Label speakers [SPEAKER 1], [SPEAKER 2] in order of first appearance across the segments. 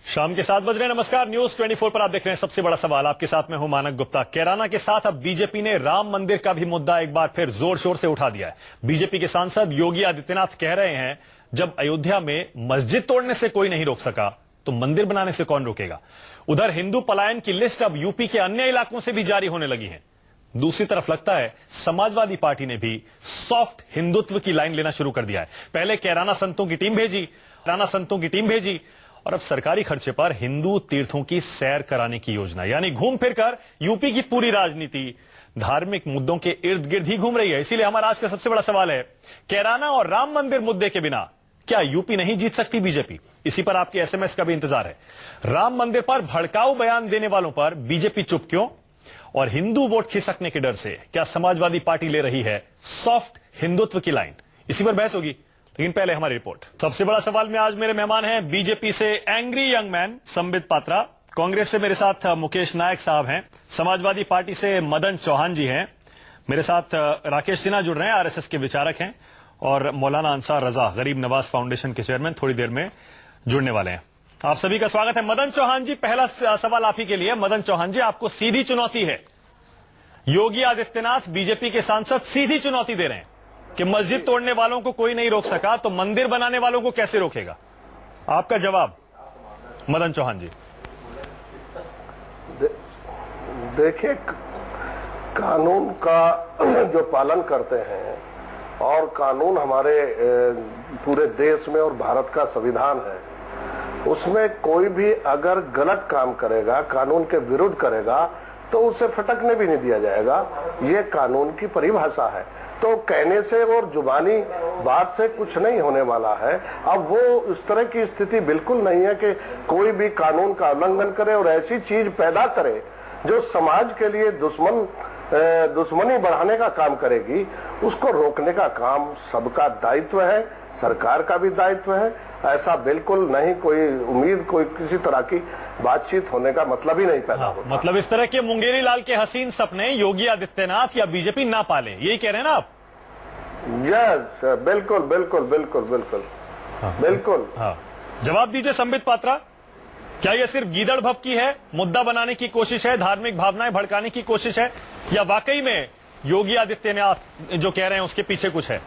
[SPEAKER 1] शाम के 7 बज रहे हैं। नमस्कार, न्यूज 24 पर आप देख रहे हैं सबसे बड़ा सवाल। आपके साथ मैं हूं मानक गुप्ता। कैराना के साथ अब बीजेपी ने राम मंदिर का भी मुद्दा एक बार फिर जोर शोर से उठा दिया है। बीजेपी के सांसद योगी आदित्यनाथ कह रहे हैं, जब अयोध्या में मस्जिद तोड़ने से कोई नहीं रोक सका तो मंदिर बनाने से कौन रोकेगा। उधर हिंदू पलायन की लिस्ट अब यूपी के अन्य इलाकों से भी जारी होने लगी है। दूसरी तरफ लगता है समाजवादी पार्टी ने भी सॉफ्ट हिंदुत्व की लाइन लेना शुरू कर दिया है। पहले कैराना संतों की टीम भेजी और अब सरकारी खर्चे पर हिंदू तीर्थों की सैर कराने की योजना, यानी घूम फिरकर यूपी की पूरी राजनीति धार्मिक मुद्दों के इर्द गिर्द ही घूम रही है। इसीलिए हमारा आज का सबसे बड़ा सवाल है, कैराना और राम मंदिर मुद्दे के बिना क्या यूपी नहीं जीत सकती बीजेपी। इसी पर आपके एसएमएस का भी इंतजार है। राम मंदिर पर भड़काऊ बयान देने वालों पर बीजेपी चुप क्यों, और हिंदू वोट खिसकने के डर से क्या समाजवादी पार्टी ले रही है सॉफ्ट हिंदुत्व की लाइन, इसी पर बहस होगी। लेकिन पहले हमारी रिपोर्ट। सबसे बड़ा सवाल में आज मेरे मेहमान हैं बीजेपी से angry young man Sambit Patra, Congress से मेरे साथ मुकेश नायक साहब हैं, समाजवादी पार्टी से मदन चौहान जी हैं, मेरे साथ राकेश सिन्हा जुड़ रहे हैं, आरएसएस के विचारक हैं, और मौलाना अंसार रजा गरीब नवाज फाउंडेशन के चेयरमैन थोड़ी देर में जुड़ने वाले हैं। आप सभी का स्वागत है। मदन चौहान जी, पहला सवाल आप ही के लिए। मदन चौहान जी, आपको सीधी चुनौती है। योगी आदित्यनाथ बीजेपी के सांसद सीधी चुनौती दे रहे हैं कि मस्जिद तोड़ने वालों को कोई नहीं रोक सका तो मंदिर बनाने वालों को कैसे रोकेगा। आपका जवाब मदन चौहान जी।
[SPEAKER 2] देखिए, कानून का जो पालन करते हैं और कानून हमारे पूरे देश में और भारत का संविधान है, उसमें कोई भी अगर गलत काम करेगा, कानून के विरुद्ध करेगा, तो उसे फटकने भी नहीं दिया जाएगा। ये कानून की परिभाषा है। तो कहने से और जुबानी बात से कुछ नहीं होने वाला है। अब वो इस तरह की स्थिति बिल्कुल नहीं है कि कोई भी कानून का उल्लंघन करे और ऐसी चीज पैदा करे जो समाज के लिए दुश्मनी बढ़ाने का काम करेगी। उसको रोकने का काम सबका दायित्व है, सरकार का भी दायित्व है। ऐसा बिल्कुल नहीं कोई उम्मीद, कोई किसी तरह की बातचीत होने का मतलब ही नहीं पैदा होता।
[SPEAKER 1] मतलब इस तरह के मुंगेरी लाल के हसीन सपने योगी आदित्यनाथ या बीजेपी ना पाले, यही कह रहे हैं ना आप?
[SPEAKER 2] यस, बिल्कुल बिल्कुल बिल्कुल बिल्कुल बिल्कुल।
[SPEAKER 1] जवाब दीजिए संबित पात्रा, क्या यह सिर्फ गीदड़ भभकी है, मुद्दा बनाने की कोशिश है, धार्मिक भावनाएं भड़काने की कोशिश है, या वाकई में योगी आदित्यनाथ जो कह रहे हैं उसके पीछे कुछ है?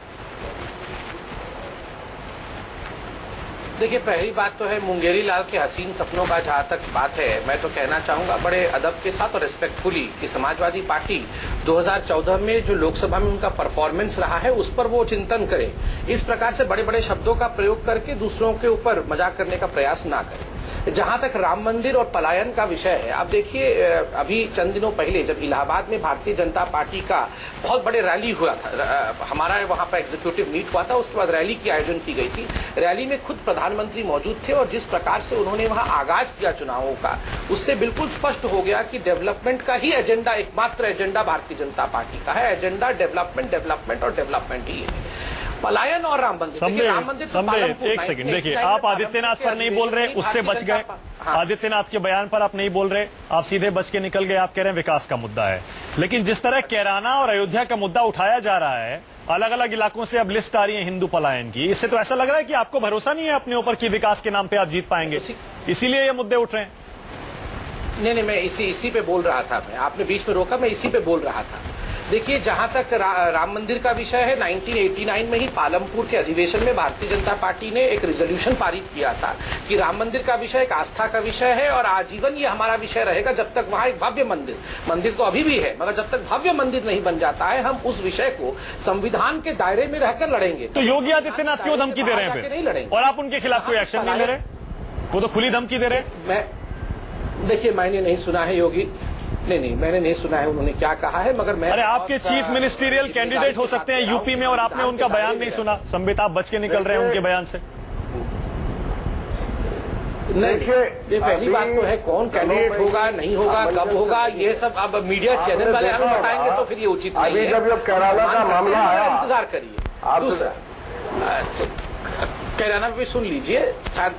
[SPEAKER 3] देखिए, पहली बात तो है मुंगेरी लाल के हसीन सपनों का जहां तक बात है, मैं तो कहना चाहूंगा बड़े अदब के साथ और रिस्पेक्टफुली कि समाजवादी पार्टी 2014 में जो लोकसभा में उनका परफॉर्मेंस रहा है उस पर वो चिंतन करे। इस प्रकार से बड़े बड़े शब्दों का प्रयोग करके दूसरों के ऊपर मजाक करने का प्रयास ना करें। जहां तक राम मंदिर और पलायन का विषय है, आप देखिए, अभी चंद दिनों पहले जब इलाहाबाद में भारतीय जनता पार्टी का बहुत बड़े रैली हुआ था, हमारा वहां पर एग्जीक्यूटिव मीट हुआ था, उसके बाद रैली की आयोजन की गई थी। रैली में खुद प्रधानमंत्री मौजूद थे और जिस प्रकार से उन्होंने वहां आगाज किया चुनावों का, उससे बिल्कुल स्पष्ट हो गया कि डेवलपमेंट का ही एजेंडा, एकमात्र एजेंडा भारतीय जनता पार्टी का है। एजेंडा डेवलपमेंट और डेवलपमेंट ही है। पलायन और राम मंदिर
[SPEAKER 1] एक सेकंड, देखिए, आप आदित्यनाथ पर नहीं बोल रहे, उससे बच गए। आदित्यनाथ के बयान पर आप नहीं बोल रहे, आप सीधे बच के निकल गए। आप कह रहे हैं विकास का मुद्दा है। लेकिन जिस तरह कैराना और अयोध्या का मुद्दा उठाया जा रहा है, अलग अलग इलाकों से अब लिस्ट आ रही है हिंदू पलायन की, इससे तो ऐसा लग रहा है कि आपको भरोसा नहीं है अपने ऊपर कि विकास के नाम पे आप जीत पाएंगे, इसीलिए ये मुद्दे उठ रहे हैं।
[SPEAKER 3] नहीं, मैं इसी पे बोल रहा था। आपने बीच में रोका, मैं इसी पे बोल रहा था। देखिए, जहां तक राम मंदिर का विषय है, 1989 में ही पालमपुर के अधिवेशन में भारतीय जनता पार्टी ने एक रिजोल्यूशन पारित किया था कि राम मंदिर का विषय एक आस्था का विषय है और आजीवन ये हमारा विषय रहेगा जब तक वहां एक भव्य मंदिर तो अभी भी है, मगर जब तक भव्य मंदिर नहीं बन जाता है, हम उस विषय को संविधान के दायरे में रहकर लड़ेंगे।
[SPEAKER 1] तो योगी आदित्यनाथ क्यों धमकी दे रहे हैं फिर? नहीं लड़ेंगे। और आप उनके खिलाफ कोई एक्शन नहीं ले रहे? वो तो खुली धमकी दे रहे।
[SPEAKER 3] देखिए, मैंने नहीं सुना है योगी, नहीं, मैंने नहीं सुना है उन्होंने क्या कहा है, मगर मैं,
[SPEAKER 1] अरे आपके चीफ मिनिस्टीरियल कैंडिडेट हो सकते हैं यूपी में और आपने उनका बयान नहीं सुना। संबित, आप बच के निकल रहे हैं उनके बयान से।
[SPEAKER 3] ये पहली बात तो है, कौन कैंडिडेट होगा, नहीं होगा, कब होगा, ये सब अब मीडिया चैनल वाले हमें बताएंगे तो फिर ये उचित नहीं है।
[SPEAKER 2] जब कैराना का मामला आया,
[SPEAKER 3] इंतजार करिए। दूसरा, कैराना भी सुन लीजिए,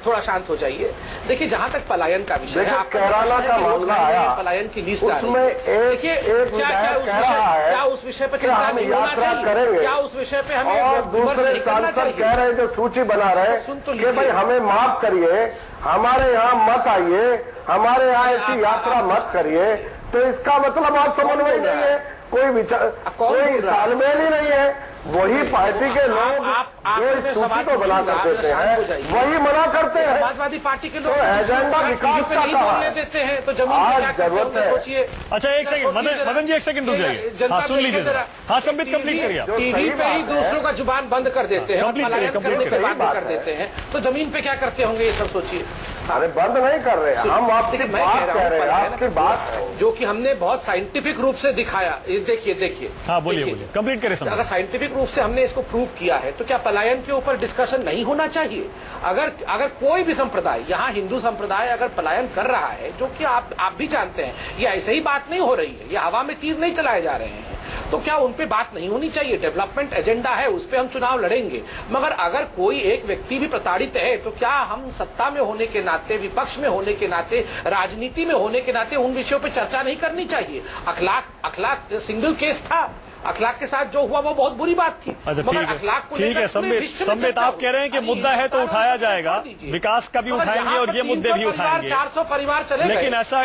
[SPEAKER 3] थोड़ा शांत हो जाइए। देखिए, जहां तक पलायन का विषय है, कैराना का मामला आया, पलायन की लिस्ट आ रही है। देखिए, क्या उस उस विषय पर
[SPEAKER 2] क्या
[SPEAKER 3] चिंता
[SPEAKER 2] हम
[SPEAKER 3] नहीं होना
[SPEAKER 2] यात्रा
[SPEAKER 3] चाहिए?
[SPEAKER 2] करेंगे?
[SPEAKER 3] क्या उस विषय पे हमें
[SPEAKER 2] और
[SPEAKER 3] विमर्श
[SPEAKER 2] दूसरे
[SPEAKER 3] नहीं करना
[SPEAKER 2] सांसद
[SPEAKER 3] चाहिए?
[SPEAKER 2] कह रहे हैं जो सूची बना रहे
[SPEAKER 3] सुन तो
[SPEAKER 2] कि
[SPEAKER 3] लीजिए।
[SPEAKER 2] भाई हमें माफ करिए, हमारे यहाँ मत आइए, हमारे यहाँ ऐसी यात्रा मत करिए, तो इसका मतलब आप समन्वय नहीं है, कोई विचार, कोई तालमेल ही नहीं है। वही पार्टी के लोग जो इस सूची को बना कर देते हैं वही मना करते हैं।
[SPEAKER 3] समाजवादी पार्टी के लोग
[SPEAKER 2] तो एजेंडा विकास का
[SPEAKER 3] नहीं
[SPEAKER 2] कहा
[SPEAKER 3] बोलने देते हैं, तो जमीन
[SPEAKER 2] आज
[SPEAKER 3] पे क्या करते
[SPEAKER 2] जरूरत
[SPEAKER 3] होंगे
[SPEAKER 2] है।
[SPEAKER 3] सोचिए।
[SPEAKER 1] अच्छा एक सेकंड मदन जी, एक सेकंड रुक जाइए। हाँ सुन लीजिए जरा। हाँ संबित कंप्लीट करिए आप।
[SPEAKER 3] टीवी पे ही दूसरों का जुबान बंद कर देते हैं और
[SPEAKER 1] कंप्लीट करिए,
[SPEAKER 3] पलायन
[SPEAKER 1] कंप्लीट
[SPEAKER 3] करने के
[SPEAKER 2] करिए।
[SPEAKER 3] बाद कर देते हैं, तो जमीन पे क्या करते होंगे ये सब सोचिए।
[SPEAKER 2] अरे बंद नहीं कर रहे, हम आपकी
[SPEAKER 3] मैं
[SPEAKER 2] बात कह रहे हैं,
[SPEAKER 3] पलायन
[SPEAKER 2] आपकी बात
[SPEAKER 3] जो कि हमने बहुत साइंटिफिक रूप से दिखाया। ये देखिए।
[SPEAKER 1] हाँ बोलिए, कंप्लीट करें संबित।
[SPEAKER 3] अगर साइंटिफिक रूप से हमने इसको प्रूव किया है तो क्या पलायन के ऊपर डिस्कशन नहीं होना चाहिए? अगर कोई भी संप्रदाय, यहाँ हिंदू संप्रदाय अगर पलायन कर रहा है, जो कि आप भी जानते हैं, ये ऐसे ही बात नहीं हो रही है, ये हवा में तीर नहीं चलाए जा रहे हैं, तो क्या उन पे बात नहीं होनी चाहिए? डेवलपमेंट एजेंडा है, उस पे हम चुनाव लड़ेंगे, मगर अगर कोई एक व्यक्ति भी प्रताड़ित है तो क्या हम सत्ता में होने के नाते, विपक्ष में होने के नाते, राजनीति में होने के नाते उन विषयों पे चर्चा नहीं करनी चाहिए? अखलाक सिंगल केस था, अखलाक के साथ जो हुआ वो बहुत बुरी बात थी।
[SPEAKER 1] अच्छा ठीक है संबित आप कह रहे हैं कि मुद्दा है तो उठाया जाएगा, विकास का भी उठाएंगे और ये मुद्दे भी उठाएंगे,
[SPEAKER 3] 400 परिवार चले गए,
[SPEAKER 1] लेकिन ऐसा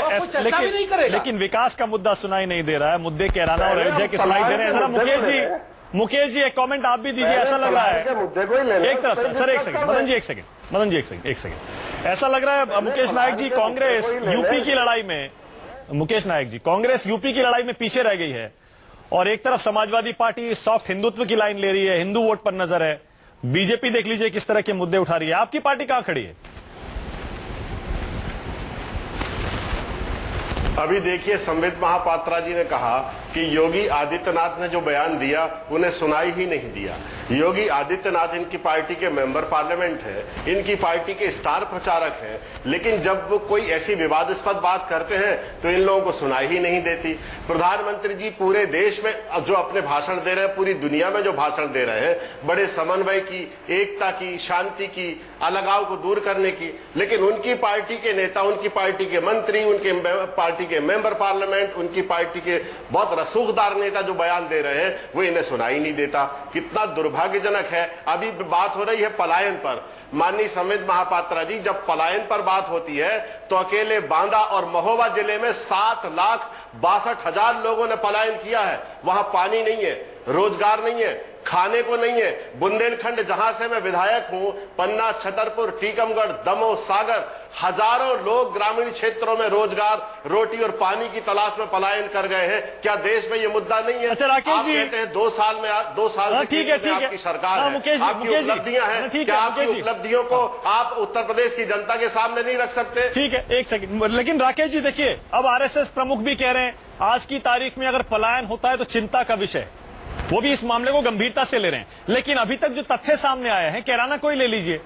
[SPEAKER 1] लेकिन विकास का मुद्दा सुनाई नहीं दे रहा है, मुद्दे कैराना और अयोध्या की सुनाई दे रहे हैं। जरा मुकेश जी एक कमेंट आप भी दीजिए। ऐसा लग रहा है एक तरफ सर एक सेकंड मदन जी एक सेकंड ऐसा लग रहा है मुकेश नायक जी कांग्रेस यूपी की लड़ाई में, मुकेश नायक जी कांग्रेस यूपी की लड़ाई में पीछे रह गई है और एक तरफ समाजवादी पार्टी सॉफ्ट हिंदुत्व की लाइन ले रही है, हिंदू वोट पर नजर है। बीजेपी देख लीजिए किस तरह के मुद्दे उठा रही है। आपकी पार्टी कहां खड़ी है?
[SPEAKER 4] अभी देखिए संबित महापात्रा जी ने कहा कि योगी आदित्यनाथ ने जो बयान दिया उन्हें सुनाई ही नहीं दिया। योगी आदित्यनाथ इनकी पार्टी के मेंबर पार्लियामेंट है, इनकी पार्टी के स्टार प्रचारक हैं, लेकिन जब वो कोई ऐसी विवादास्पद बात करते हैं तो इन लोगों को सुनाई ही नहीं देती। प्रधानमंत्री जी पूरे देश में जो अपने भाषण दे रहे हैं, पूरी दुनिया में जो भाषण दे रहे हैं, बड़े समन्वय की, एकता की, शांति की, अलगाव को दूर करने की, लेकिन उनकी पार्टी के नेता, उनकी पार्टी के मंत्री, उनके पार्टी के मेंबर पार्लियामेंट, उनकी पार्टी के बहुत रसूखदार नेता जो बयान दे रहे हैं वो इन्हें सुनाई नहीं देता। कितना दुर्भाग्यजनक है। अभी बात हो रही है पलायन पर। माननीय संबित महापात्रा जी, जब पलायन पर बात होती है तो अकेले बांदा और महोबा जिले में 7,62,000 लोगों ने पलायन किया है। वहां पानी नहीं है, रोजगार नहीं है, खाने को नहीं है। बुंदेलखंड जहां से मैं विधायक हूं, पन्ना, छतरपुर, टीकमगढ़, दमोह, सागर, हजारों लोग ग्रामीण क्षेत्रों में रोजगार, रोटी और पानी की तलाश में पलायन कर गए हैं। क्या देश में ये मुद्दा नहीं है?
[SPEAKER 1] अच्छा राकेश जी,
[SPEAKER 4] कहते हैं 2 साल से
[SPEAKER 1] ठीक है
[SPEAKER 4] आपकी सरकार है,
[SPEAKER 1] मुकेश
[SPEAKER 4] आपकी उपलब्धियां हैं, क्या आपकी उपलब्धियों को आप उत्तर प्रदेश की जनता के सामने नहीं रख सकते?
[SPEAKER 1] ठीक है एक सेकंड, लेकिन राकेश जी देखिए, अब आरएसएस प्रमुख भी कह रहे हैं आज की तारीख में अगर पलायन होता है तो चिंता का विषय, वो भी इस मामले को गंभीरता से ले रहे हैं। लेकिन अभी तक जो तथ्य सामने आए हैं, कैराना को ही ले लीजिए,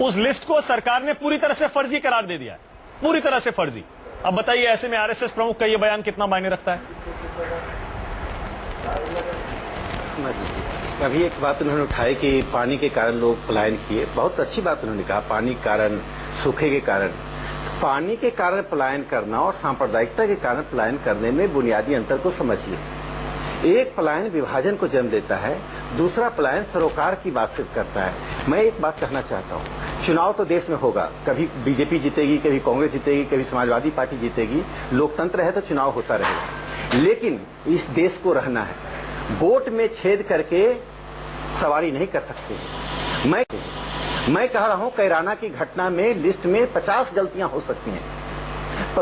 [SPEAKER 1] उस लिस्ट को सरकार ने पूरी तरह से फर्जी करार दे दिया है, पूरी तरह से फर्जी। अब बताइए ऐसे में आरएसएस प्रमुख का यह बयान कितना मायने रखता है?
[SPEAKER 5] समझ लीजिए, अभी एक बात उन्होंने उठाई कि पानी के कारण लोग पलायन किए, बहुत अच्छी बात उन्होंने कहा, पानी के कारण, सूखे के कारण। तो पानी के कारण पलायन करना और सांप्रदायिकता के कारण पलायन करने में बुनियादी अंतर को समझिए। एक पलायन विभाजन को जन्म देता है, दूसरा पलायन सरोकार की बात सिर्फ करता है। मैं एक बात कहना चाहता हूँ, चुनाव तो देश में होगा, कभी बीजेपी जीतेगी, कभी कांग्रेस जीतेगी, कभी समाजवादी पार्टी जीतेगी, लोकतंत्र है तो चुनाव होता रहेगा। लेकिन इस देश को रहना है, वोट में छेद करके सवारी नहीं कर सकते। मैं कह रहा हूं कैराना की घटना में लिस्ट में 50 गलतियां हो सकती हैं।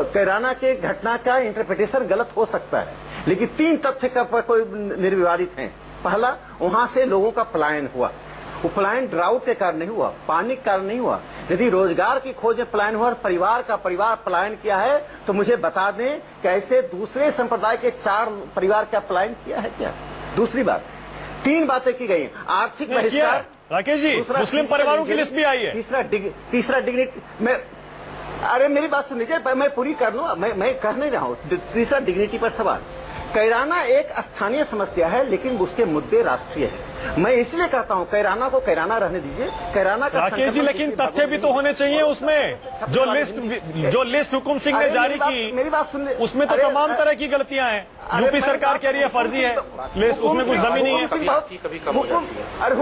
[SPEAKER 5] कैराना के घटना का इंटरप्रिटेशन गलत हो सकता है, लेकिन 3 तथ्य का कोई निर्विवादित हैं। पहला, वहां से लोगों का पलायन हुआ, वो पलायन ड्राउट के कारण नहीं हुआ, पानी के कारण नहीं हुआ। यदि रोजगार की खोज में पलायन हुआ, परिवार पलायन किया है, तो मुझे बता दें कैसे दूसरे संप्रदाय के 4 परिवार का पलायन किया है क्या? दूसरी बात, 3 बातें की गई, आर्थिक बहिष्कार,
[SPEAKER 1] राकेश जी मुस्लिम परिवारों की लिस्ट भी आई है,
[SPEAKER 5] तीसरा डिग्निटी में, अरे मेरी बात सुन लीजिए, मैं पूरी कर लूं, मैं कर नहीं रहा हूं। तीसरा डिग्निटी पर सवाल, कैराना एक स्थानीय समस्या है, लेकिन उसके मुद्दे राष्ट्रीय है। मैं इसलिए कहता हूं कैराना को कैराना रहने दीजिए। कैराना का
[SPEAKER 1] राकेश जी, लेकिन तथ्य भी तो होने चाहिए उसमें। जो लिस्ट हुकुम सिंह ने जारी की,
[SPEAKER 5] मेरी बात सुन ले,
[SPEAKER 1] उसमें तो तमाम तरह की गलतियां हैं। यूपी सरकार कह रही है फर्जी है लिस्ट, उसमें कुछ दमी नहीं है।
[SPEAKER 5] अरे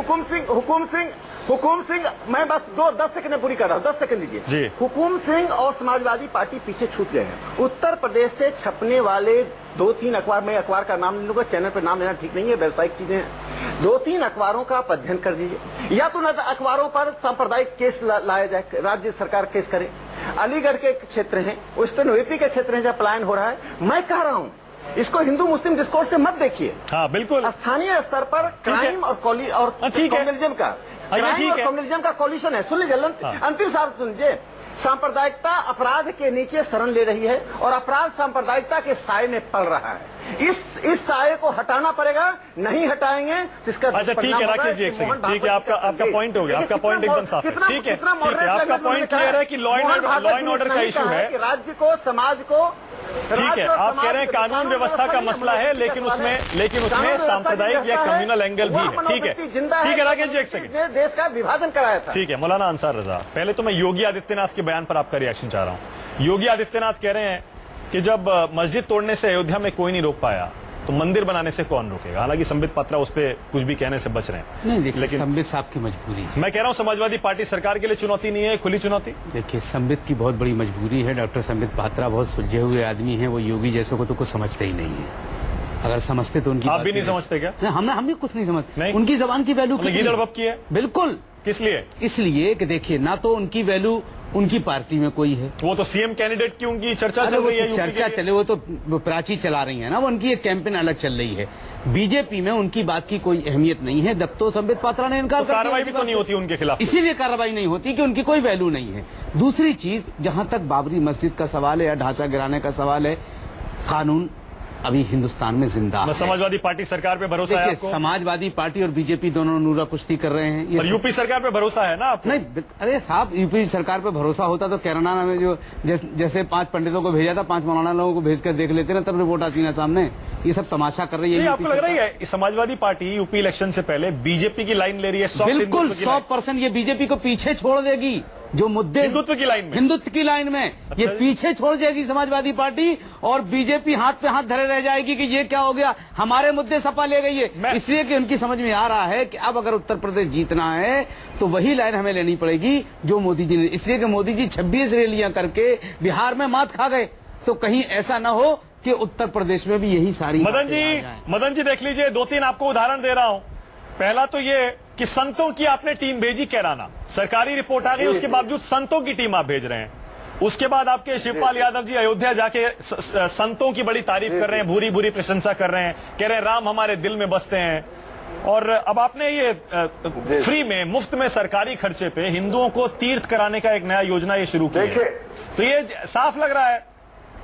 [SPEAKER 5] हुकुम सिंह, मैं बस 10 सेकंड में पूरी कर रहा हूँ, 10 सेकंड लीजिए
[SPEAKER 1] जी।
[SPEAKER 5] हुकुम सिंह और समाजवादी पार्टी पीछे छूट गए हैं। उत्तर प्रदेश से छपने वाले 2-3 अखबार, मैं अखबार का नाम ले लूंगा, चैनल पर नाम लेना ठीक नहीं है, व्यावसायिक चीजें हैं। 2-3 अखबारों का आप अध्ययन कर दीजिए, या तो अखबारों पर सांप्रदायिक केस लाया जाए, राज्य सरकार केस करे। अलीगढ़ के क्षेत्र हैं, वेस्टर्न यूपी के क्षेत्र हैं जहाँ पलायन हो रहा है। मैं कह रहा हूँ इसको हिंदू मुस्लिम डिस्कोर्स से मत देखिए।
[SPEAKER 1] हाँ बिल्कुल,
[SPEAKER 5] स्थानीय स्तर पर क्राइम और कम्युनिज्म का कम्युनिज्म का कॉल्यूशन है। सुन लीजिए, अंतिम साहब सुन लीजिए। सांप्रदायिकता अपराध के नीचे शरण ले रही है और अपराध सांप्रदायिकता के साए में पड़ रहा है। इस साए को हटाना पड़ेगा, नहीं हटाएंगे तो इसका
[SPEAKER 1] अच्छा ठीक है राकेश जी, एक सेकंड, ठीक है, आपका पॉइंट हो गया, आपका पॉइंट एकदम साफ है, ठीक है, आपका पॉइंट क्लियर है कि लॉ एंड ऑर्डर का इशू है,
[SPEAKER 5] राज्य को, समाज को,
[SPEAKER 1] ठीक है। आप कह रहे हैं कानून व्यवस्था का मसला है, लेकिन उसमें सांप्रदायिक या कम्युनल एंगल भी है। ठीक है राकेश जी, एक सेकंड,
[SPEAKER 5] देश का विभाजन कराया था।
[SPEAKER 1] ठीक है मौलाना अंसार रजा, पहले तो मैं योगी आदित्यनाथ के बयान पर आपका रिएक्शन चाह रहा हूं। योगी आदित्यनाथ कह रहे हैं कि जब मस्जिद तोड़ने से अयोध्या में कोई नहीं रोक पाया तो मंदिर बनाने से कौन रोकेगा। हालांकि संबित पात्रा उस पर कुछ भी कहने से बच रहे हैं।
[SPEAKER 6] नहीं,
[SPEAKER 1] लेकिन
[SPEAKER 6] संबित साहब की मजबूरी है।
[SPEAKER 1] मैं कह रहा हूं समाजवादी पार्टी सरकार के लिए चुनौती नहीं है, खुली चुनौती।
[SPEAKER 6] देखिए संबित की बहुत बड़ी मजबूरी है। डॉक्टर संबित पात्रा बहुत सुलझे हुए आदमी हैं, वो योगी जैसों को तो कुछ समझते ही नहीं है। अगर समझते तो उनकी
[SPEAKER 1] आप भी नहीं समझते क्या?
[SPEAKER 6] हम भी कुछ नहीं समझते।
[SPEAKER 1] नहीं?
[SPEAKER 6] उनकी जबान की वैल्यू
[SPEAKER 1] गिरड़बप की है।
[SPEAKER 6] बिल्कुल।
[SPEAKER 1] किस लिए?
[SPEAKER 6] इसलिए कि देखिए ना तो उनकी वैल्यू उनकी पार्टी में कोई है।
[SPEAKER 1] वो तो सीएम कैंडिडेट की उनकी चर्चा चल रही है,
[SPEAKER 6] चर्चा चले, वो तो प्राची चला रही है ना, वो उनकी एक कैंपेन अलग चल रही है। बीजेपी में उनकी बात की कोई अहमियत नहीं है। जब तो संबित पात्रा ने इनकार
[SPEAKER 1] कर दिया, कार्रवाई भी तो नहीं होती उनके खिलाफ,
[SPEAKER 6] इसीलिए कार्रवाई नहीं होती कि उनकी कोई वैल्यू नहीं है। दूसरी चीज, जहां तक बाबरी मस्जिद का सवाल है या ढांचा गिराने का सवाल है, कानून अभी हिंदुस्तान में जिंदा है।
[SPEAKER 1] समाजवादी पार्टी सरकार पे भरोसा है आपको?
[SPEAKER 6] समाजवादी पार्टी और बीजेपी दोनों नूरा कुश्ती कर रहे हैं।
[SPEAKER 1] ये यूपी सरकार पे भरोसा है ना आपको?
[SPEAKER 6] नहीं, अरे साहब, यूपी सरकार पे भरोसा होता तो कैराना में जो जैसे 5 पंडितों को भेजा था, 5 मौलाना लोगों को भेज कर देख लेते ना, तब रिपोर्ट आती ना सामने। ये सब तमाशा कर रही है।
[SPEAKER 1] आपको लग रही है समाजवादी पार्टी यूपी इलेक्शन से पहले बीजेपी की लाइन ले रही है?
[SPEAKER 6] बिल्कुल 100% ये बीजेपी को पीछे छोड़ देगी। जो मुद्दे
[SPEAKER 1] हिंदुत्व की लाइन में
[SPEAKER 6] ये पीछे छोड़ जाएगी समाजवादी पार्टी, और बीजेपी हाथ पे हाथ धरे रह जाएगी कि ये क्या हो गया, हमारे मुद्दे सपा ले गई है। इसलिए कि उनकी समझ में आ रहा है कि अब अगर उत्तर प्रदेश जीतना है तो वही लाइन हमें लेनी पड़ेगी जो मोदी जी ने। इसलिए कि मोदी जी 26 रैलियां करके बिहार में मात खा गए, तो कहीं ऐसा ना हो कि उत्तर प्रदेश में भी यही सारी।
[SPEAKER 1] मदन जी देख लीजिए, 2-3 आपको उदाहरण दे रहा हूं। पहला तो ये कि संतों की आपने टीम भेजी कैराना, सरकारी रिपोर्ट आ गई, उसके बावजूद संतों की टीम आप भेज रहे हैं। उसके बाद आपके शिवपाल यादव जी अयोध्या जाके संतों की बड़ी तारीफ कर रहे हैं, भूरी भूरी प्रशंसा कर रहे हैं, कह रहे हैं राम हमारे दिल में बसते हैं। और अब आपने ये फ्री में, मुफ्त में, सरकारी खर्चे पे हिंदुओं को तीर्थ कराने का एक नया योजना ये शुरू की है। तो ये साफ लग रहा है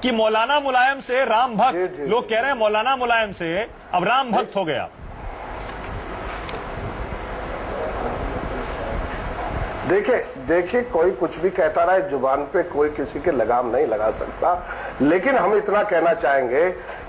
[SPEAKER 1] कि मौलाना मुलायम से राम भक्त, लोग कह रहे हैं मौलाना मुलायम से अब राम भक्त हो गया।
[SPEAKER 2] देखिए कोई कुछ भी कहता रहा है, जुबान पे कोई किसी के लगाम नहीं लगा सकता। लेकिन हम इतना कहना चाहेंगे,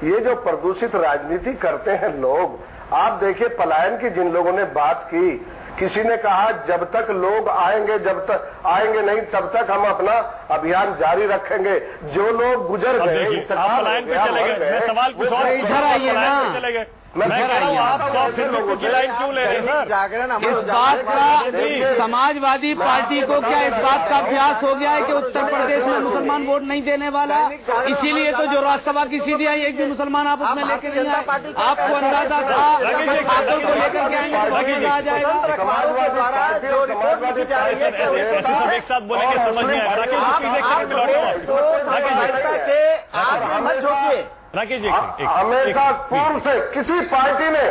[SPEAKER 2] ये जो प्रदूषित राजनीति करते हैं लोग, आप देखिए पलायन की जिन लोगों ने बात की, किसी ने कहा जब तक लोग आएंगे, जब तक आएंगे नहीं तब तक हम अपना अभियान जारी रखेंगे। जो लोग गुजर गए,
[SPEAKER 1] आप पलायन पे चले गए, मैं सवाल कुछ और,
[SPEAKER 6] इधर आइए ना,
[SPEAKER 1] चले गए। मैं कह रहा हूं आप सॉफ्ट हिंदुत्व की लाइन क्यों ले रहे हैं सर?
[SPEAKER 6] इस बात का समाजवादी पार्टी को क्या इस बात का अभ्यास हो गया है कि उत्तर प्रदेश में मुसलमान वोट नहीं देने वाला? इसीलिए तो जो राज्यसभा की सीटें आई, एक भी मुसलमान आप उसमें लेकर नहीं आए। आपको अंदाजा था छात्रों को लेकर के आएंगे तो मजा आ जाएगा।
[SPEAKER 1] ऐसे सब एक साथ बोलेंगे समझ नहीं आएगा। राकेश जी,
[SPEAKER 2] हमेशा पूर्व से किसी पार्टी ने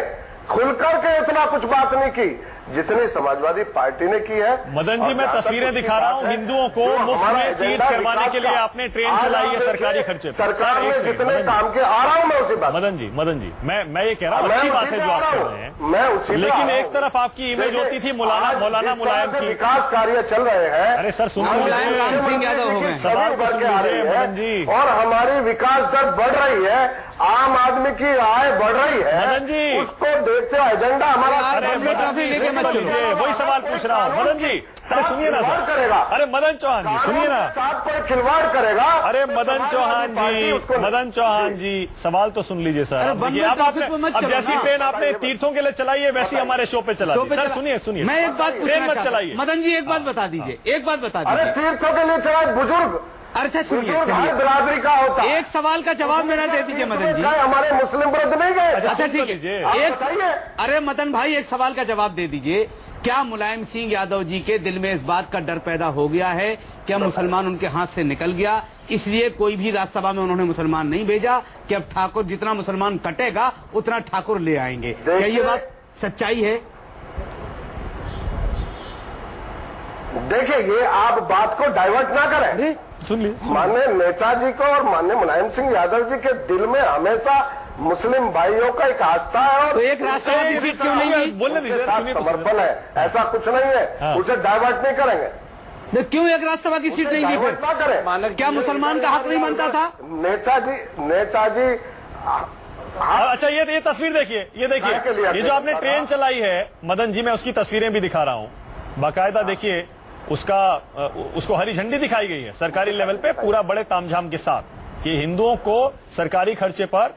[SPEAKER 2] खुलकर के इतना कुछ बात नहीं की। जितनी समाजवादी पार्टी ने की है।
[SPEAKER 1] मदन जी,
[SPEAKER 2] और
[SPEAKER 1] मैं
[SPEAKER 2] जहाँ तक
[SPEAKER 1] तस्वीरें
[SPEAKER 2] उसकी
[SPEAKER 1] दिखा रहा
[SPEAKER 2] बात
[SPEAKER 1] हूं,
[SPEAKER 2] है,
[SPEAKER 1] हिंदुओं को
[SPEAKER 2] जो
[SPEAKER 1] मुफ्त
[SPEAKER 2] हमारा
[SPEAKER 1] में तीर्थ
[SPEAKER 2] एजेंडा
[SPEAKER 1] करवाने
[SPEAKER 2] विकास
[SPEAKER 1] के लिए
[SPEAKER 2] का,
[SPEAKER 1] आपने ट्रेन
[SPEAKER 2] आज
[SPEAKER 1] चलाई
[SPEAKER 2] आप
[SPEAKER 1] है सरकारी
[SPEAKER 2] देखिए,
[SPEAKER 1] खर्चे पर।
[SPEAKER 2] सरकार
[SPEAKER 1] सर, एक
[SPEAKER 2] में
[SPEAKER 1] सेकंड,
[SPEAKER 2] जितने
[SPEAKER 1] मदन
[SPEAKER 2] काम के आ रहा हूं मैं उसी बात।
[SPEAKER 1] मदन जी, मैं ये कह रहा हूँ
[SPEAKER 2] मैं
[SPEAKER 1] अच्छी बात
[SPEAKER 2] उसी
[SPEAKER 1] है
[SPEAKER 2] पे
[SPEAKER 1] जो
[SPEAKER 2] आ
[SPEAKER 1] आप
[SPEAKER 2] रहा
[SPEAKER 1] कर
[SPEAKER 2] हूं।
[SPEAKER 1] रहे हैं,
[SPEAKER 2] मैं उसी पे आ
[SPEAKER 1] लेकिन
[SPEAKER 2] रहा
[SPEAKER 1] एक
[SPEAKER 2] हूं।
[SPEAKER 1] तरफ आपकी इमेज
[SPEAKER 2] देखिए,
[SPEAKER 1] होती थी मौलाना
[SPEAKER 2] आज जिस तरह
[SPEAKER 1] मुलायम
[SPEAKER 2] से
[SPEAKER 1] की।
[SPEAKER 2] विकास कार्य चल रहे हैं।
[SPEAKER 1] अरे सर, सुन
[SPEAKER 6] अब
[SPEAKER 1] लीजिए।
[SPEAKER 6] मुलायम राम सिंह यादव हो गए।
[SPEAKER 1] सवाल को सुन
[SPEAKER 2] बढ़ के आ रही
[SPEAKER 1] लीजिए,
[SPEAKER 2] है
[SPEAKER 1] मदन जी।
[SPEAKER 2] और हमारी विकास दर बढ़ रही है, आम आदमी की आय बढ़ रही है।
[SPEAKER 1] मदन जी।
[SPEAKER 2] उसको देखते हुए एजेंडा हमारा।
[SPEAKER 1] अरे
[SPEAKER 6] बंदी
[SPEAKER 1] मदन
[SPEAKER 6] ट्रॉफी
[SPEAKER 1] जी,
[SPEAKER 6] लेके
[SPEAKER 1] सुन
[SPEAKER 6] मत चलो।
[SPEAKER 1] लीजिए, वही सवाल पूछ रहा हूँ। मदन जी, अरे सुनिए ना
[SPEAKER 2] खिलवाड़
[SPEAKER 1] सर।
[SPEAKER 2] करेगा।
[SPEAKER 1] अरे मदन चौहान जी, सुनिए ना।
[SPEAKER 2] साथ कोई खिलवाड़ करेगा।
[SPEAKER 1] अरे
[SPEAKER 2] तो
[SPEAKER 1] मदन
[SPEAKER 2] समाजवादी
[SPEAKER 1] चौहान
[SPEAKER 2] पार्टी
[SPEAKER 1] जी,
[SPEAKER 2] उसको-
[SPEAKER 1] मदन चौहान जी, सवाल तो सुन लीजिए सर।
[SPEAKER 6] अरे
[SPEAKER 1] अब देखिए,
[SPEAKER 6] बंदर
[SPEAKER 1] अब
[SPEAKER 6] ट्रॉफी
[SPEAKER 1] आपने
[SPEAKER 6] पे मत
[SPEAKER 1] अब
[SPEAKER 6] चलो
[SPEAKER 1] जैसी
[SPEAKER 6] ना।
[SPEAKER 1] ट्रेन आपने तीर्थों के लिए चलाई है वैसी हमारे शो पे चला
[SPEAKER 6] शो
[SPEAKER 1] दी।
[SPEAKER 6] पे
[SPEAKER 1] सर
[SPEAKER 6] चला-
[SPEAKER 1] सुनिए
[SPEAKER 6] मैं एक बात
[SPEAKER 1] ट्रेन
[SPEAKER 6] पूछना
[SPEAKER 1] मत
[SPEAKER 6] चाहता हूं।
[SPEAKER 1] चलाइए।
[SPEAKER 6] मदन जी एक बात बता दीजिए, एक बात बता
[SPEAKER 2] अरे
[SPEAKER 6] दीजिए।
[SPEAKER 2] तीर्थों के लिए चला बुजुर्ग
[SPEAKER 6] अच्छा सुनिए,
[SPEAKER 2] बुजुर्ग हर
[SPEAKER 6] चलिए
[SPEAKER 2] बिरादरी का होता है।
[SPEAKER 6] एक सवाल का जवाब मेरा दे दीजिए मदन जी।
[SPEAKER 2] क्या हमारे मुस्लिम वृद्ध नहीं गए?
[SPEAKER 1] अच्छा,
[SPEAKER 6] अच्छा
[SPEAKER 1] सुन तो
[SPEAKER 6] ठीक
[SPEAKER 1] लीजिए।
[SPEAKER 6] है,
[SPEAKER 2] आप
[SPEAKER 6] एक
[SPEAKER 2] बताइए।
[SPEAKER 6] अरे मदन भाई एक सवाल का जवाब दे दीजिए। क्या मुलायम सिंह यादव जी के दिल में इस बात का डर पैदा हो गया है क्या मुसलमान उनके हाथ से निकल गया, इसलिए कोई भी राज्यसभा में उन्होंने मुसलमान नहीं भेजा कि अब ठाकुर जितना मुसलमान कटेगा उतना ठाकुर ले आएंगे? क्या ये बात सच्चाई है?
[SPEAKER 2] देखिए, ये आप बात को डाइवर्ट ना करें।
[SPEAKER 6] अरे
[SPEAKER 1] सुन लीजिए।
[SPEAKER 2] माननीय नेताजी को और माननीय मुलायम सिंह यादव जी के दिल में हमेशा मुस्लिम भाइयों का एक आस्था है और
[SPEAKER 6] तो एक राज्यसभा की सीट क्यों नहीं दी?
[SPEAKER 1] बोलने दीजिए,
[SPEAKER 2] उनके साथ
[SPEAKER 1] सुनिए तो
[SPEAKER 2] समर्पण है, ऐसा कुछ नहीं है।
[SPEAKER 1] हाँ।
[SPEAKER 2] उसे डाइवर्ट नहीं करेंगे।
[SPEAKER 6] तो क्यों एक राज्यसभा की सीट नहीं दी
[SPEAKER 2] डाइवर्ट
[SPEAKER 6] फिर?
[SPEAKER 2] ना करें।
[SPEAKER 6] क्या मुसलमान का हक नहीं बनता था?
[SPEAKER 2] नेताजी
[SPEAKER 1] अच्छा, ये तस्वीर देखिए, ये
[SPEAKER 2] के लिए
[SPEAKER 1] देखिए, ये जो आपने
[SPEAKER 2] था।
[SPEAKER 1] ट्रेन चलाई है मदन जी, मैं उसकी तस्वीरें भी दिखा रहा हूं बाकायदा। देखिए उसको हरी झंडी दिखाई गई है सरकारी लेवल पे पूरा बड़े तामझाम के साथ। ये हिंदुओं को सरकारी खर्चे पर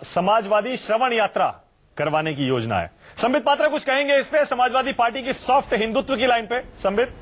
[SPEAKER 1] समाजवादी श्रवण यात्रा करवाने की योजना है। संबित पात्रा कुछ कहेंगे इस पे, समाजवादी पार्टी की सॉफ्ट हिंदुत्व की लाइन पे? संबित।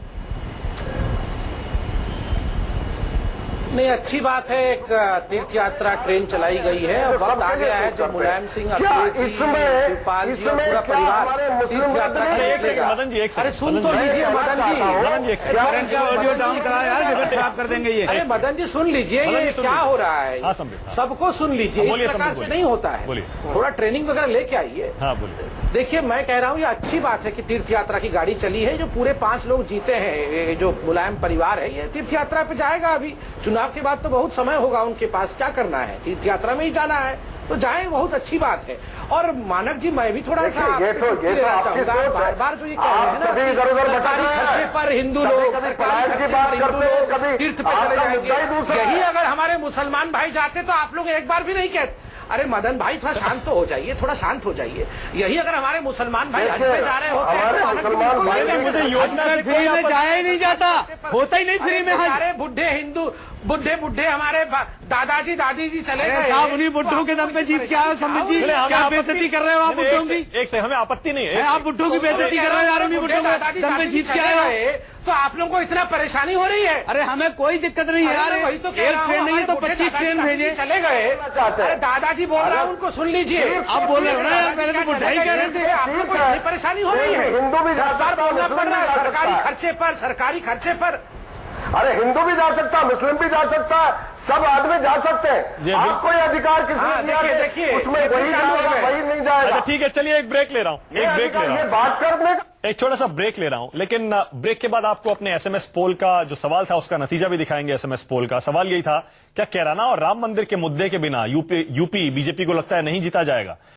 [SPEAKER 3] नहीं, अच्छी बात है, एक तीर्थ यात्रा ट्रेन चलाई गई है और वक्त आ गया है जब मुलायम सिंह, अखिलेश जी, शिवपाल जी और पूरा परिवार तीर्थ यात्रा
[SPEAKER 1] अरे एक सेकंड
[SPEAKER 3] करेगा।
[SPEAKER 1] मदन जी, एक
[SPEAKER 3] अरे
[SPEAKER 1] सेकंड
[SPEAKER 3] सुन तो लीजिए मदन जी।
[SPEAKER 1] मदन जी, एक सेकंड।
[SPEAKER 6] करंट का ऑडियो डाउन करा यार, डिबेट खराब कर देंगे ये।
[SPEAKER 3] अरे मदन जी सुन लीजिए,
[SPEAKER 1] मदन जी,
[SPEAKER 3] ये
[SPEAKER 1] सुन
[SPEAKER 3] क्या
[SPEAKER 1] लीजिए।
[SPEAKER 3] हो रहा है?
[SPEAKER 1] हाँ, संबित, हाँ।
[SPEAKER 3] सबको सुन लीजिए,
[SPEAKER 1] बोलिए,
[SPEAKER 3] इस प्रकार
[SPEAKER 1] संबित,
[SPEAKER 3] से
[SPEAKER 1] बोलिए।
[SPEAKER 3] नहीं होता है।
[SPEAKER 1] बोलिए।
[SPEAKER 3] थोड़ा ट्रेनिंग वगैरह लेके आइए।
[SPEAKER 1] हाँ, बोलिए।
[SPEAKER 3] देखिए, मैं कह रहा हूँ ये अच्छी बात है कि तीर्थ यात्रा की गाड़ी चली है। जो पूरे 5 लोग जीते हैं, ये जो मुलायम परिवार है, ये तीर्थ यात्रा पे जाएगा। अभी चुनाव के बाद तो बहुत समय होगा उनके पास, क्या करना है, तीर्थ यात्रा में ही जाना है तो जाए, बहुत अच्छी बात है। और मानक जी, मैं भी थोड़ा सा
[SPEAKER 2] ये तो आपकी सोच है।
[SPEAKER 3] बार बार जो ये कह रहे
[SPEAKER 2] आप
[SPEAKER 3] हैं ना
[SPEAKER 2] कभी
[SPEAKER 3] कि
[SPEAKER 2] इधर-उधर भटक
[SPEAKER 3] सरकारी
[SPEAKER 2] रहे हैं।
[SPEAKER 3] खर्चे पर हिंदू
[SPEAKER 2] कभी
[SPEAKER 3] लोग,
[SPEAKER 2] कभी
[SPEAKER 3] सरकारी
[SPEAKER 2] पलायन की
[SPEAKER 3] खर्चे
[SPEAKER 2] बात
[SPEAKER 3] पर हिंदू
[SPEAKER 2] करते हैं,
[SPEAKER 3] लोग
[SPEAKER 2] कभी
[SPEAKER 3] तीर्थ पे चले
[SPEAKER 2] आपका मुद्दा ही
[SPEAKER 3] जाएंगे।
[SPEAKER 2] दूसरा है।
[SPEAKER 3] यही अगर हमारे मुसलमान भाई जाते तो आप लोग एक बार भी नहीं कहते। अरे मदन भाई, थोड़ा शांत तो हो जाइए, थोड़ा शांत हो जाइए। यही अगर हमारे मुसलमान भाई हज पे जा रहे होते हैं
[SPEAKER 2] हमारे
[SPEAKER 3] तो मानक जी
[SPEAKER 2] मुसलमान
[SPEAKER 3] बिल्कुल
[SPEAKER 2] भाई
[SPEAKER 3] नहीं
[SPEAKER 2] भी
[SPEAKER 1] मुझे
[SPEAKER 3] कहते।
[SPEAKER 1] योजना से
[SPEAKER 6] फ्री में जाया ही नहीं जाता, होता ही नहीं फ्री में हज।
[SPEAKER 3] सारे बुढ़े हिंदू, बुढ़े हमारे दादाजी दादी जी चले
[SPEAKER 6] अरे
[SPEAKER 3] गए।
[SPEAKER 6] साहब, उन्हीं बुढ़ों के दम पे जीत के आए हो संबित जी।
[SPEAKER 1] चलिए, हमें
[SPEAKER 6] क्या
[SPEAKER 1] आपत्ति-
[SPEAKER 6] बेइज्जती कर रहे हो आप
[SPEAKER 1] नहीं,
[SPEAKER 6] बुढ़ों
[SPEAKER 1] नहीं,
[SPEAKER 6] की?
[SPEAKER 1] एक से हमें आपत्ति नहीं है।
[SPEAKER 6] आप बुढ़ों की बेइज्जती कर रहे हो यार, उन्हीं बुढ़ों
[SPEAKER 3] दादाजी
[SPEAKER 6] के दम पे
[SPEAKER 3] दादी जी
[SPEAKER 6] जीत के
[SPEAKER 3] चले
[SPEAKER 6] आए हो।
[SPEAKER 3] गए तो आप लोगों को इतना परेशानी हो रही है?
[SPEAKER 6] अरे हमें कोई दिक्कत नहीं है यार,
[SPEAKER 3] अरे वही तो कह
[SPEAKER 6] एक
[SPEAKER 3] रहा हूँ,
[SPEAKER 6] ट्रेन नहीं है तो
[SPEAKER 3] हमारे
[SPEAKER 6] 25
[SPEAKER 3] दादाजी
[SPEAKER 6] ट्रेन
[SPEAKER 3] दादी जी
[SPEAKER 6] भेजे।
[SPEAKER 3] चले गए।
[SPEAKER 2] चाहते हैं।
[SPEAKER 3] अरे दादाजी बोल रहा है, उनको सुन लीजिए।
[SPEAKER 6] आप बोल रहे हो ना यार, पहले तो
[SPEAKER 3] दादाजी
[SPEAKER 6] बुढ़ाई कह रहे थे।
[SPEAKER 3] आप लोगों को इतनी परेशानी हो रही है?
[SPEAKER 2] हिंदू भी जा
[SPEAKER 3] 10 बार
[SPEAKER 2] सकता है,
[SPEAKER 3] बोलना
[SPEAKER 2] मुस्लिम
[SPEAKER 3] पड़ रहा है
[SPEAKER 2] भी जा
[SPEAKER 3] सरकारी
[SPEAKER 2] सकता है।
[SPEAKER 3] सरकारी खर्चे पर।
[SPEAKER 2] अरे हिंदू भी जा सकता है, मुस्लिम भी जा सकता है, सब आदमी जा सकते
[SPEAKER 1] जी,
[SPEAKER 2] हैं। आपको ये अधिकार
[SPEAKER 3] हाँ,
[SPEAKER 2] किसने दिया?
[SPEAKER 3] देखिए,
[SPEAKER 2] कि
[SPEAKER 3] देखिए,
[SPEAKER 2] उसमें
[SPEAKER 3] ये
[SPEAKER 2] वही
[SPEAKER 3] चालू हो
[SPEAKER 2] जाएगा,
[SPEAKER 3] गए।
[SPEAKER 2] वही नहीं जाएगा।
[SPEAKER 1] अच्छा ठीक है, चलिए एक ब्रेक ले रहा हूं, एक ब्रेक ले रहा
[SPEAKER 2] ये
[SPEAKER 1] हूं,
[SPEAKER 2] बात करने का
[SPEAKER 1] एक छोटा सा ब्रेक ले रहा हूं। लेकिन ब्रेक के बाद आपको अपने एसएमएस पोल का जो सवाल था उसका नतीजा भी दिखाएंगे। एसएमएस पोल का सवाल यही था, क्या कैराना और राम मंदिर के मुद्दे के बिना यूपी बीजेपी को लगता है नहीं जीता जाएगा?